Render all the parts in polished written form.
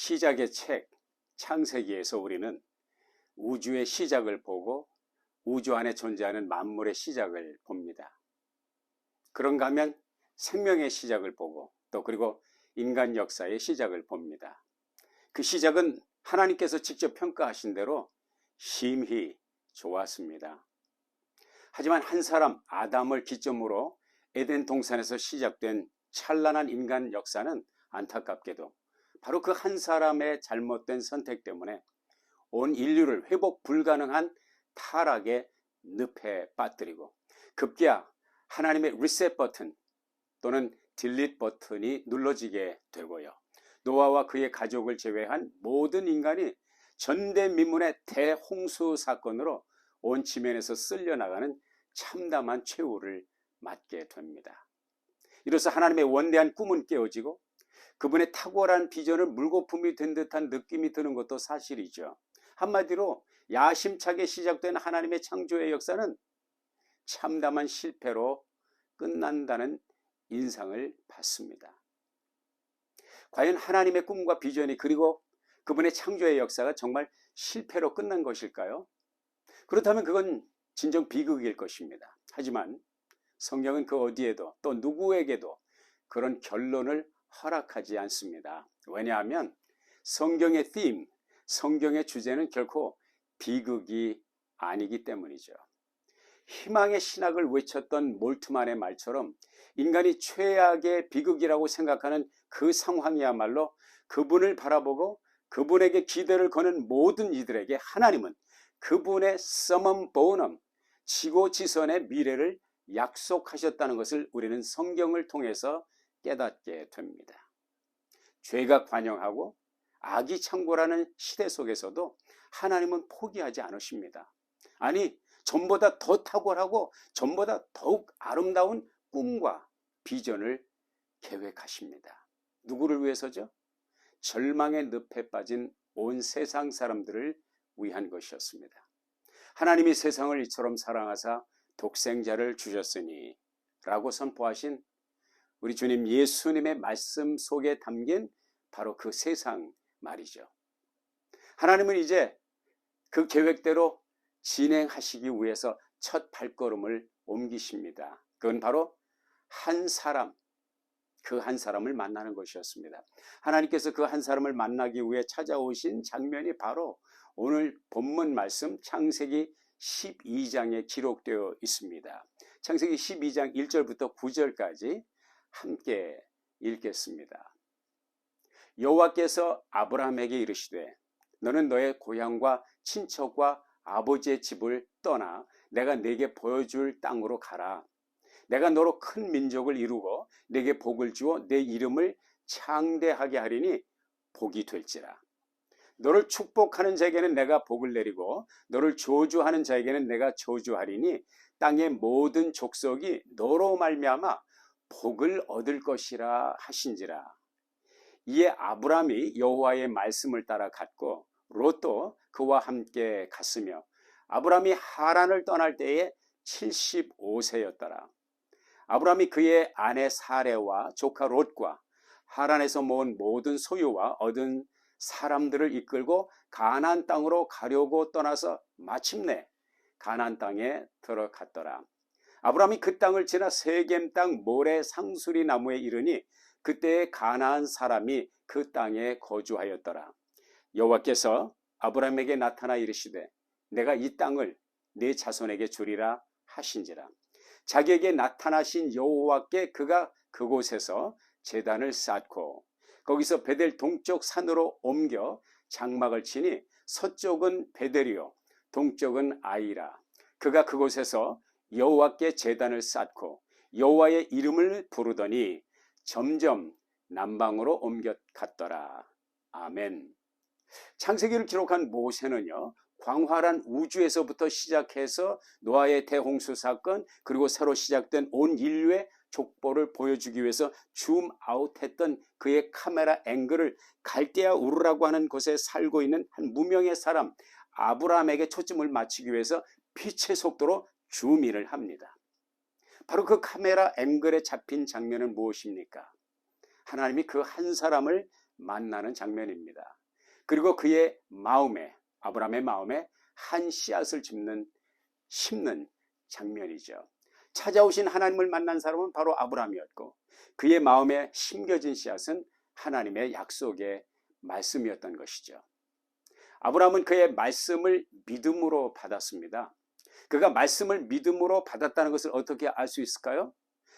시작의 책 창세기에서 우리는 우주의 시작을 보고 우주 안에 존재하는 만물의 시작을 봅니다. 그런가 하면 생명의 시작을 보고 또 그리고 인간 역사의 시작을 봅니다. 그 시작은 하나님께서 직접 평가하신 대로 심히 좋았습니다. 하지만 한 사람 아담을 기점으로 에덴 동산에서 시작된 찬란한 인간 역사는 안타깝게도 바로 그 한 사람의 잘못된 선택 때문에 온 인류를 회복 불가능한 타락의 늪에 빠뜨리고 급기야 하나님의 리셋 버튼 또는 딜리트 버튼이 눌러지게 되고요. 노아와 그의 가족을 제외한 모든 인간이 전대미문의 대홍수 사건으로 온 지면에서 쓸려나가는 참담한 최후를 맞게 됩니다. 이로써 하나님의 원대한 꿈은 깨어지고 그분의 탁월한 비전을 물거품이 된 듯한 느낌이 드는 것도 사실이죠. 한마디로 야심차게 시작된 하나님의 창조의 역사는 참담한 실패로 끝난다는 인상을 받습니다. 과연 하나님의 꿈과 비전이 그리고 그분의 창조의 역사가 정말 실패로 끝난 것일까요? 그렇다면 그건 진정 비극일 것입니다. 하지만 성경은 그 어디에도 또 누구에게도 그런 결론을 허락하지 않습니다. 왜냐하면 성경의 theme, 성경의 주제는 결코 비극이 아니기 때문이죠. 희망의 신학을 외쳤던 몰트만의 말처럼 인간이 최악의 비극이라고 생각하는 그 상황이야말로 그분을 바라보고 그분에게 기대를 거는 모든 이들에게 하나님은 그분의 summum bonum, 지고지선의 미래를 약속하셨다는 것을 우리는 성경을 통해서 깨닫게 됩니다. 죄가 관영하고 악이 창궐하는 시대 속에서도 하나님은 포기하지 않으십니다. 아니, 전보다 더 탁월하고 전보다 더욱 아름다운 꿈과 비전을 계획하십니다. 누구를 위해서죠? 절망의 늪에 빠진 온 세상 사람들을 위한 것이었습니다. 하나님이 세상을 이처럼 사랑하사 독생자를 주셨으니 라고 선포하신 우리 주님 예수님의 말씀 속에 담긴 바로 그 세상 말이죠. 하나님은 이제 그 계획대로 진행하시기 위해서 첫 발걸음을 옮기십니다. 그건 바로 한 사람, 그 한 사람을 만나는 것이었습니다. 하나님께서 그 한 사람을 만나기 위해 찾아오신 장면이 바로 오늘 본문 말씀 창세기 12장에 기록되어 있습니다. 창세기 12장 1절부터 9절까지 함께 읽겠습니다. 여호와께서 아브라함에게 이르시되 너는 너의 고향과 친척과 아버지의 집을 떠나 내가 네게 보여줄 땅으로 가라. 내가 너로 큰 민족을 이루고 네게 복을 주어 내 이름을 창대하게 하리니 복이 될지라. 너를 축복하는 자에게는 내가 복을 내리고 너를 저주하는 자에게는 내가 저주하리니 땅의 모든 족속이 너로 말미암아 복을 얻을 것이라 하신지라. 이에 아브람이 여호와의 말씀을 따라 갔고 롯도 그와 함께 갔으며 아브람이 하란을 떠날 때에 75세였더라. 아브람이 그의 아내 사레와 조카 롯과 하란에서 모은 모든 소유와 얻은 사람들을 이끌고 가나안 땅으로 가려고 떠나서 마침내 가나안 땅에 들어갔더라. 아브람이 그 땅을 지나 세겜 땅 모래 상수리 나무에 이르니 그때에 가나안 사람이 그 땅에 거주하였더라. 여호와께서 아브람에게 나타나 이르시되 내가 이 땅을 네 자손에게 주리라 하신지라. 자기에게 나타나신 여호와께 그가 그곳에서 제단을 쌓고 거기서 베델 동쪽 산으로 옮겨 장막을 치니 서쪽은 베델이요 동쪽은 아이라. 그가 그곳에서 여호와께 제단을 쌓고 여호와의 이름을 부르더니 점점 남방으로 옮겨갔더라. 아멘. 창세기를 기록한 모세는요, 광활한 우주에서부터 시작해서 노아의 대홍수 사건 그리고 새로 시작된 온 인류의 족보를 보여주기 위해서 줌아웃했던 그의 카메라 앵글을 갈대아 우르라고 하는 곳에 살고 있는 한 무명의 사람 아브라함에게 초점을 맞추기 위해서 빛의 속도로 줌인을 합니다. 바로 그 카메라 앵글에 잡힌 장면은 무엇입니까? 하나님이 그 한 사람을 만나는 장면입니다. 그리고 그의 마음에, 아브라함의 마음에 한 씨앗을 심는 장면이죠. 찾아오신 하나님을 만난 사람은 바로 아브라함이었고 그의 마음에 심겨진 씨앗은 하나님의 약속의 말씀이었던 것이죠. 아브라함은 그의 말씀을 믿음으로 받았습니다. 그가 말씀을 믿음으로 받았다는 것을 어떻게 알 수 있을까요?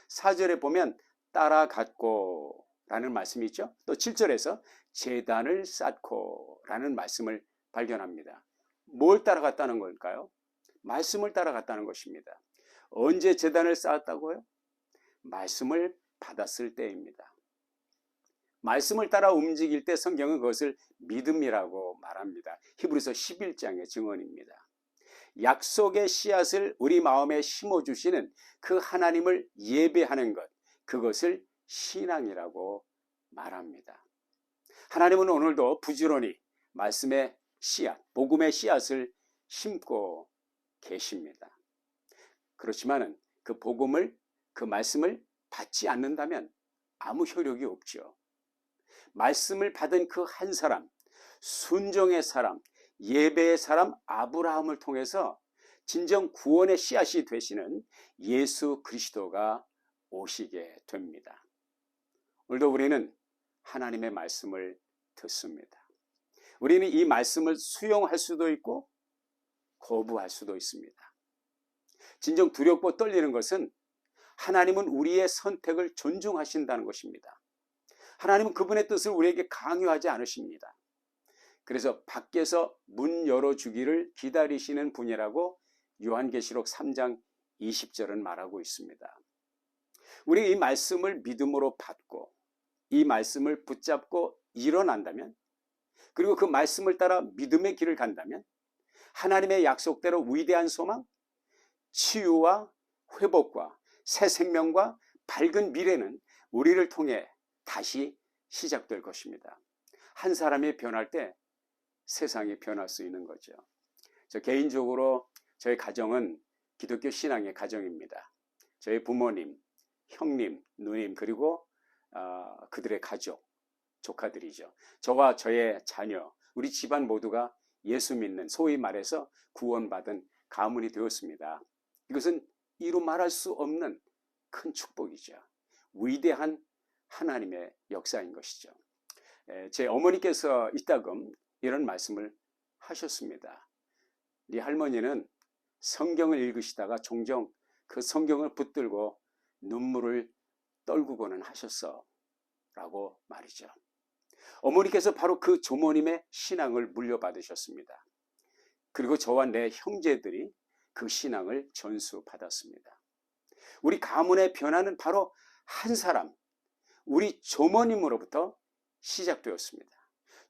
4절에 보면 따라갔고 라는 말씀이 있죠. 또 7절에서 제단을 쌓고 라는 말씀을 발견합니다. 뭘 따라갔다는 걸까요? 말씀을 따라갔다는 것입니다. 언제 제단을 쌓았다고요? 말씀을 받았을 때입니다. 말씀을 따라 움직일 때 성경은 그것을 믿음이라고 말합니다. 히브리서 11장의 증언입니다. 약속의 씨앗을 우리 마음에 심어주시는 그 하나님을 예배하는 것, 그것을 신앙이라고 말합니다. 하나님은 오늘도 부지런히 말씀의 씨앗, 복음의 씨앗을 심고 계십니다. 그렇지만은 그 복음을, 그 말씀을 받지 않는다면 아무 효력이 없죠. 말씀을 받은 그 한 사람, 순종의 사람, 예배의 사람 아브라함을 통해서 진정 구원의 씨앗이 되시는 예수 그리스도가 오시게 됩니다. 오늘도 우리는 하나님의 말씀을 듣습니다. 우리는 이 말씀을 수용할 수도 있고 거부할 수도 있습니다. 진정 두렵고 떨리는 것은 하나님은 우리의 선택을 존중하신다는 것입니다. 하나님은 그분의 뜻을 우리에게 강요하지 않으십니다. 그래서 밖에서 문 열어주기를 기다리시는 분이라고 요한계시록 3장 20절은 말하고 있습니다. 우리 이 말씀을 믿음으로 받고 이 말씀을 붙잡고 일어난다면, 그리고 그 말씀을 따라 믿음의 길을 간다면 하나님의 약속대로 위대한 소망, 치유와 회복과 새 생명과 밝은 미래는 우리를 통해 다시 시작될 것입니다. 한 사람이 변할 때 세상이 변할 수 있는 거죠. 저 개인적으로 저희 가정은 기독교 신앙의 가정입니다. 저희 부모님, 형님, 누님, 그리고 그들의 가족, 조카들이죠. 저와 저의 자녀, 우리 집안 모두가 예수 믿는, 소위 말해서 구원받은 가문이 되었습니다. 이것은 이루 말할 수 없는 큰 축복이죠. 위대한 하나님의 역사인 것이죠. 제 어머니께서 이따금 이런 말씀을 하셨습니다. 네 할머니는 성경을 읽으시다가 종종 그 성경을 붙들고 눈물을 떨구고는 하셨어 라고 말이죠. 어머니께서 바로 그 조모님의 신앙을 물려받으셨습니다. 그리고 저와 내 형제들이 그 신앙을 전수받았습니다. 우리 가문의 변화는 바로 한 사람, 우리 조모님으로부터 시작되었습니다.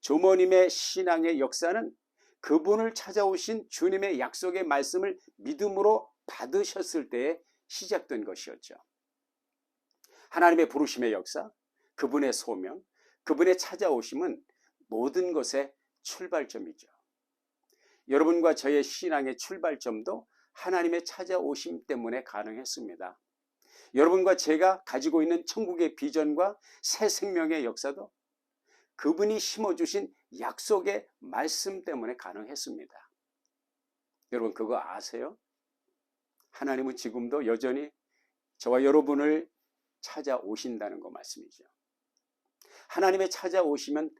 조모님의 신앙의 역사는 그분을 찾아오신 주님의 약속의 말씀을 믿음으로 받으셨을 때에 시작된 것이었죠. 하나님의 부르심의 역사, 그분의 소명, 그분의 찾아오심은 모든 것의 출발점이죠. 여러분과 저의 신앙의 출발점도 하나님의 찾아오심 때문에 가능했습니다. 여러분과 제가 가지고 있는 천국의 비전과 새 생명의 역사도 그분이 심어주신 약속의 말씀 때문에 가능했습니다. 여러분 그거 아세요? 하나님은 지금도 여전히 저와 여러분을 찾아오신다는 거 말씀이죠. 하나님의 찾아오시면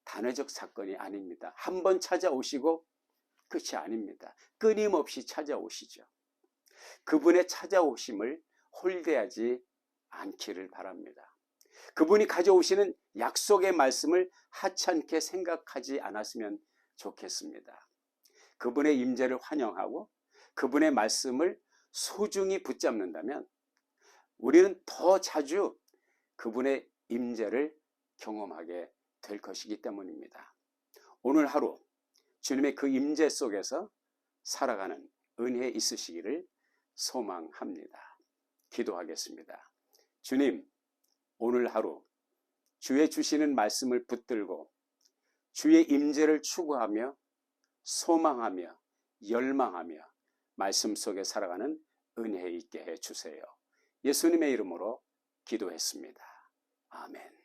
단회적 사건이 아닙니다. 한 번 찾아오시고 끝이 아닙니다. 끊임없이 찾아오시죠. 그분의 찾아오심을 홀대하지 않기를 바랍니다. 그분이 가져오시는 약속의 말씀을 하찮게 생각하지 않았으면 좋겠습니다. 그분의 임재를 환영하고 그분의 말씀을 소중히 붙잡는다면 우리는 더 자주 그분의 임재를 경험하게 될 것이기 때문입니다. 오늘 하루 주님의 그 임재 속에서 살아가는 은혜 있으시기를 소망합니다. 기도하겠습니다. 주님, 오늘 하루 주의 주시는 말씀을 붙들고 주의 임재를 추구하며 소망하며 열망하며 말씀 속에 살아가는 은혜 있게 해주세요. 예수님의 이름으로 기도했습니다. 아멘.